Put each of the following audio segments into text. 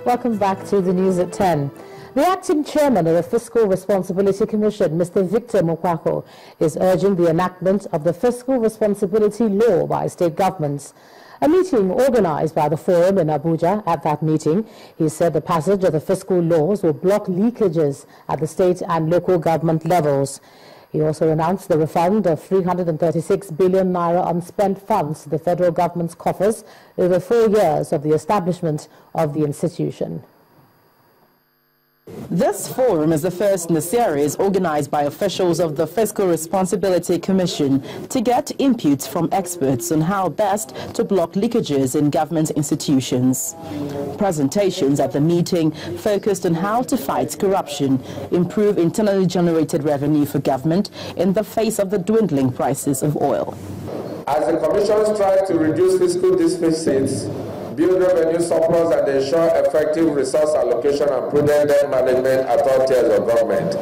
Welcome back to the news at 10. The acting chairman of the Fiscal Responsibility Commission, Mr. Victor Mokwako, is urging the enactment of the Fiscal Responsibility Law by state governments. A meeting organized by the Forum in Abuja. At that meeting, he said the passage of the fiscal laws will block leakages at the state and local government levels. He also announced the refund of 336 billion naira unspent funds to the federal government's coffers over 4 years of the establishment of the institution. This forum is the first in the series organized by officials of the Fiscal Responsibility Commission to get inputs from experts on how best to block leakages in government institutions. Presentations at the meeting focused on how to fight corruption, improve internally generated revenue for government in the face of the dwindling prices of oil. As the Commission strives to reduce fiscal deficits, build revenue surplus and ensure effective resource allocation and prudent debt management at all tiers of government,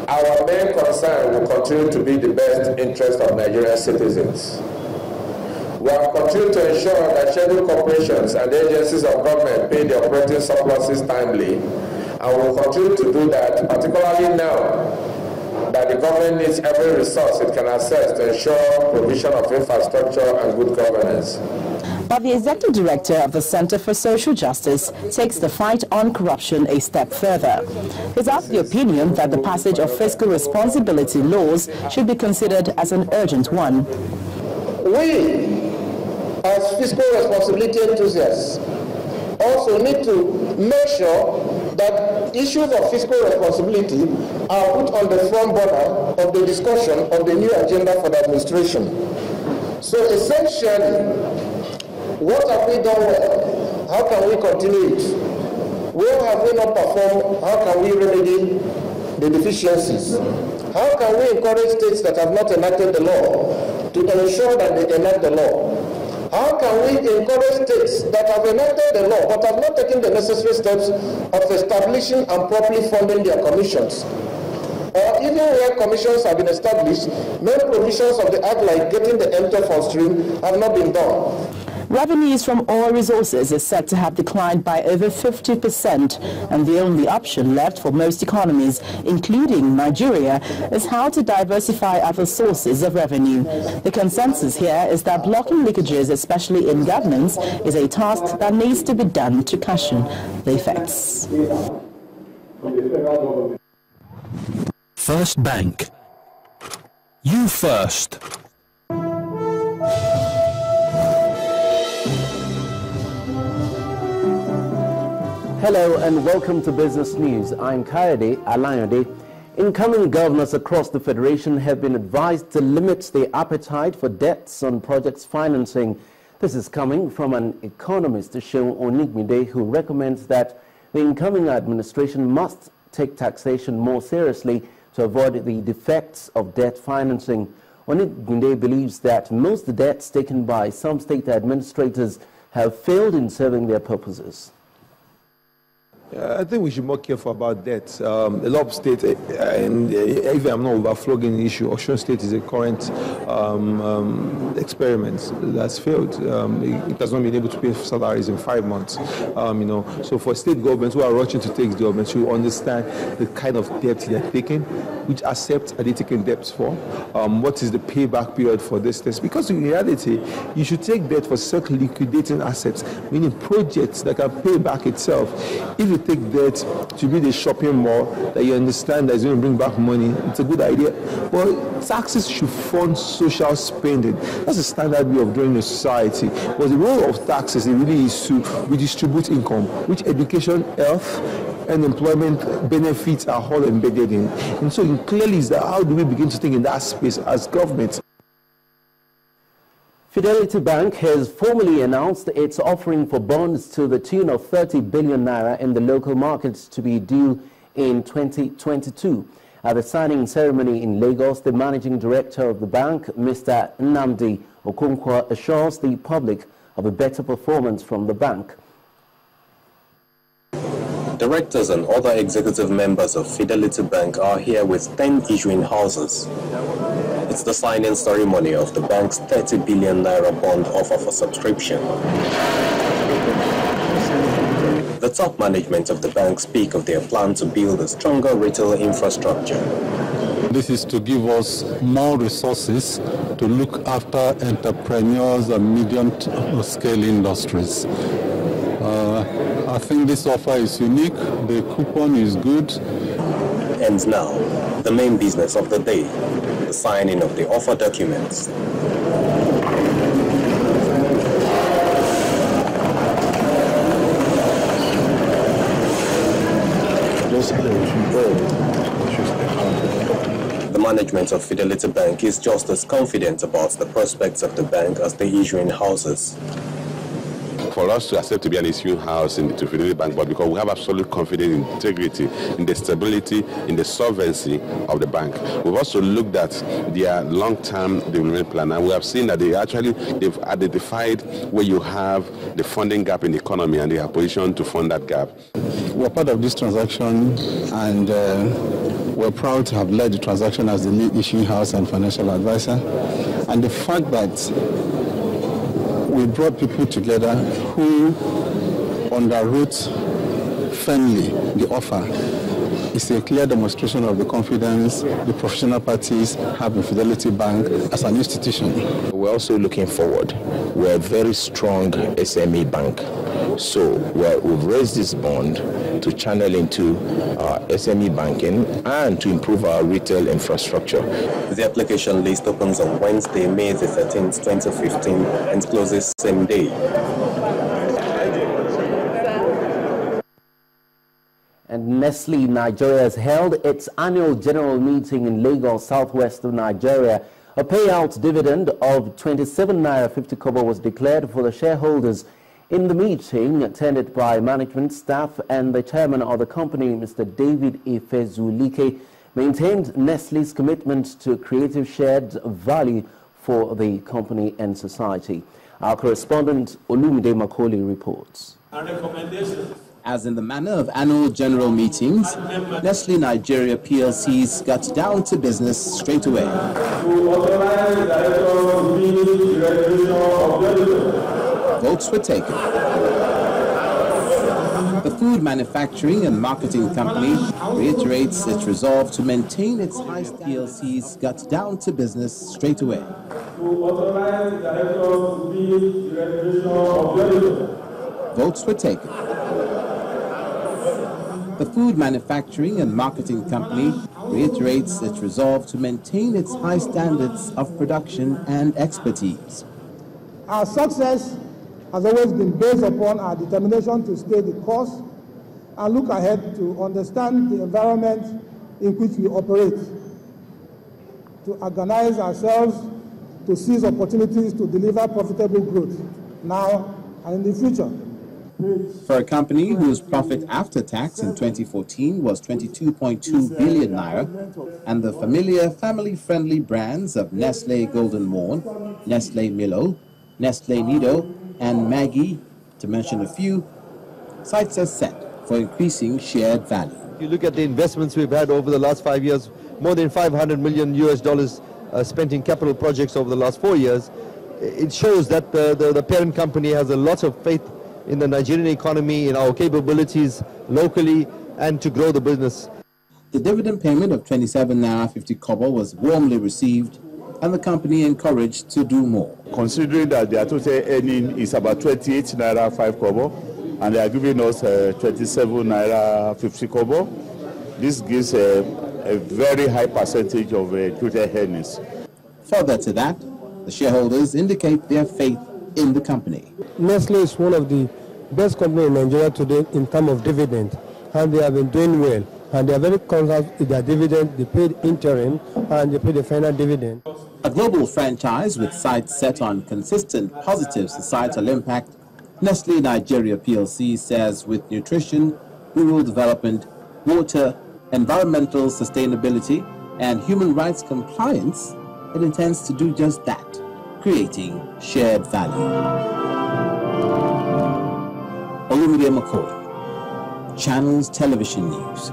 our main concern will continue to be the best interest of Nigerian citizens. We have continued to ensure that scheduled corporations and agencies of government pay their operating surpluses timely, and will continue to do that, particularly now that the government needs every resource it can access to ensure provision of infrastructure and good governance. But the executive director of the Center for Social Justice takes the fight on corruption a step further. He's of the opinion that the passage of fiscal responsibility laws should be considered as an urgent one. We, as fiscal responsibility enthusiasts, also need to make sure that issues of fiscal responsibility are put on the front burner of the discussion of the new agenda for the administration. So essentially, what have we done well? How can we continue it? Where have we not performed? How can we remedy the deficiencies? How can we encourage states that have not enacted the law to ensure that they enact the law? How can we encourage states that have enacted the law but have not taken the necessary steps of establishing and properly funding their commissions? Or even where commissions have been established, many provisions of the Act, like getting the MTF on stream, have not been done. Revenues from oil resources is said to have declined by over 50%, and the only option left for most economies, including Nigeria, is how to diversify other sources of revenue. The consensus here is that blocking leakages, especially in governments, is a task that needs to be done to cushion the effects. First Bank. You first. Hello and welcome to Business News. I'm Kayode Alayode. Incoming governors across the Federation have been advised to limit their appetite for debts on projects financing. This is coming from an economist, Seun Onigbinde, who recommends that the incoming administration must take taxation more seriously to avoid the defects of debt financing. Onigbinde believes that most debts taken by some state administrators have failed in serving their purposes. I think we should be more careful about that. A lot of states, and even I'm not overflowing the issue, Osun State is a current experiment that's failed. It has not been able to pay salaries in 5 months. So for state governments who are rushing to take government, should understand the kind of debt they're taking, which assets are they taking debts for, what is the payback period for this test. Because in reality, you should take debt for self-liquidating assets, meaning projects that can pay back itself. If you take debt to build a shopping mall that you understand that is going to bring back money, it's a good idea. But taxes should fund social spending. That's a standard way of doing a society. But the role of taxes really is to redistribute income, which education, health, and employment benefits are all embedded in. And so it clearly is that how do we begin to think in that space as government? Fidelity Bank has formally announced its offering for bonds to the tune of 30 billion naira in the local markets to be due in 2022. At the signing ceremony in Lagos, the managing director of the bank, Mr. Nnamdi Okonkwo, assures the public of a better performance from the bank. Directors and other executive members of Fidelity Bank are here with 10 issuing houses. It's the signing ceremony of the bank's 30 billion naira bond offer for subscription. The top management of the bank speak of their plan to build a stronger retail infrastructure. This is to give us more resources to look after entrepreneurs and medium-scale industries. I think this offer is unique, the coupon is good. And now, the main business of the day, the signing of the offer documents. The management of Fidelity Bank is just as confident about the prospects of the bank as the issuing houses. For us to accept to be an issuing house to Fidelity Bank, but because we have absolute confidence in integrity, in the stability, in the solvency of the bank. We've also looked at their long-term development plan, and we have seen that they've identified where you have the funding gap in the economy, and they are positioned to fund that gap. We're part of this transaction, and we're proud to have led the transaction as the lead issuing house and financial advisor. And the fact that we brought people together who underwrote firmly the offer is a clear demonstration of the confidence the professional parties have in Fidelity Bank as an institution. We're also looking forward. We're a very strong SME bank. So we've raised this bond to channel into SME banking and to improve our retail infrastructure. The application list opens on Wednesday, May the 13th, 2015 and closes same day. And Nestle Nigeria has held its annual general meeting in Lagos, southwest of Nigeria. A payout dividend of 27 naira 50 kobo was declared for the shareholders. In the meeting, attended by management staff and the chairman of the company, Mr. David Ifezulike, maintained Nestle's commitment to creative shared value for the company and society. Our correspondent Olumide Makoli reports. As in the manner of annual general meetings, Nestle Nigeria PLC's got down to business straight away. Votes were taken. The food manufacturing and marketing company reiterates its resolve to maintain its high PLC's got down to business straight away. Votes were taken. The food manufacturing and marketing company reiterates its resolve to maintain its high standards of production and expertise. Our success has always been based upon our determination to stay the course and look ahead to understand the environment in which we operate, to organize ourselves to seize opportunities to deliver profitable growth now and in the future. For a company whose profit after tax in 2014 was 22.2 billion naira, and the familiar family-friendly brands of Nestle Golden Morn, Nestle Milo, Nestle Nido, and Maggi, to mention a few, sights are set for increasing shared value. If you look at the investments we've had over the last 5 years, more than $500 million spent in capital projects over the last 4 years, it shows that the parent company has a lot of faith in the Nigerian economy, in our capabilities locally, and to grow the business. The dividend payment of 27 naira 50 kobo was warmly received, and the company encouraged to do more. Considering that their total earning is about 28 naira 5 kobo, and they are giving us 27 naira 50 kobo, this gives a very high percentage of total earnings. Further to that, the shareholders indicate their faith in the company. Nestle is one of the best companies in Nigeria today in terms of dividend, and they have been doing well. And they are very confident with their dividend. They paid interim and they paid the final dividend. A global franchise with sights set on consistent positive societal impact, Nestle Nigeria PLC says with nutrition, rural development, water, environmental sustainability, and human rights compliance, it intends to do just that, creating shared value. Olumide Makoli, Channels Television News.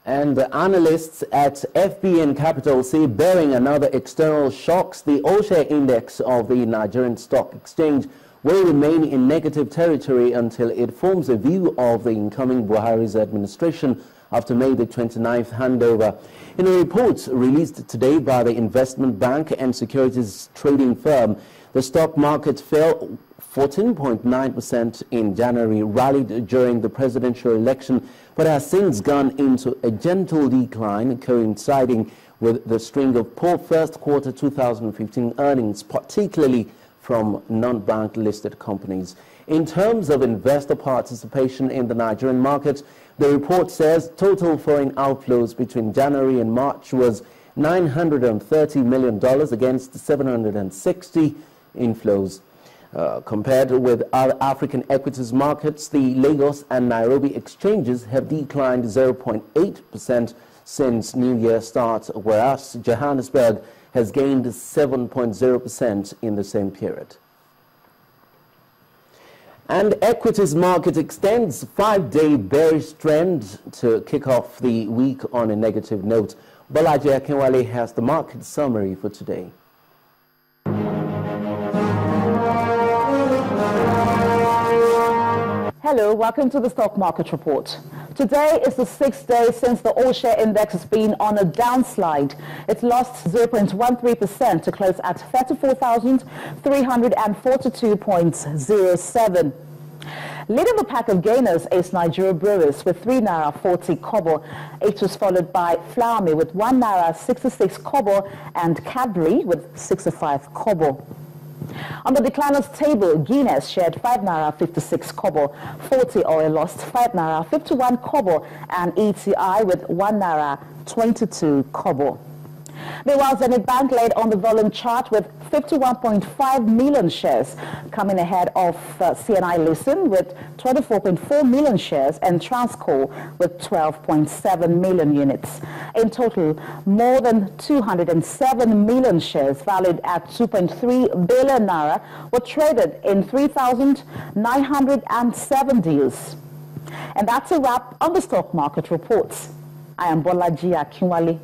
And analysts at FBN Capital say bearing another external shocks, the all-share index of the Nigerian Stock Exchange will remain in negative territory until it forms a view of the incoming Buhari's administration after May the 29th handover. In a report released today by the investment bank and securities trading firm, the stock market fell 14.9% in January, rallied during the presidential election, but has since gone into a gentle decline, coinciding with the string of poor first quarter 2015 earnings, particularly from non-bank listed companies. In terms of investor participation in the Nigerian market, the report says total foreign outflows between January and March was $930 million against 760 inflows. Compared with other African equities markets, the Lagos and Nairobi exchanges have declined 0.8% since New Year start, whereas Johannesburg has gained 7.0% in the same period. And equities market extends 5-day bearish trend to kick off the week on a negative note. Bolaji Akinwale has the market summary for today. Hello, welcome to the Stock Market Report. Today is the 6th day since the all-share index has been on a downslide. It's lost 0.13% to close at 34,342.07. Leading the pack of gainers is Nigeria Brewers with 3 naira 40 kobo. It was followed by Flour Mill with 1 naira 66 kobo and Cadbury with 65 kobo. On the decliners table, Guinness shared 5 naira 56 kobo, 40 oil lost 5 naira 51 kobo, and ETI with 1 naira 22 kobo. Meanwhile, Zenith Bank led on the volume chart with 51.5 million shares, coming ahead of CNI Lucent with 24.4 million shares and Transco with 12.7 million units. In total, more than 207 million shares valued at 2.3 billion naira were traded in 3,907 deals. And that's a wrap on the stock market reports. I am Bolaji Akinwale.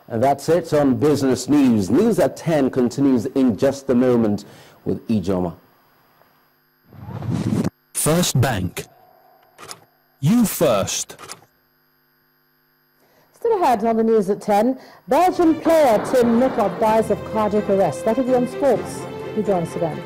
And that's it on Business News. News at 10 continues in just a moment with Ijoma. First Bank. You first. Still ahead on the news at 10, Belgian player Tim Nukkop dies of cardiac arrest. That will be on sports. You join us again.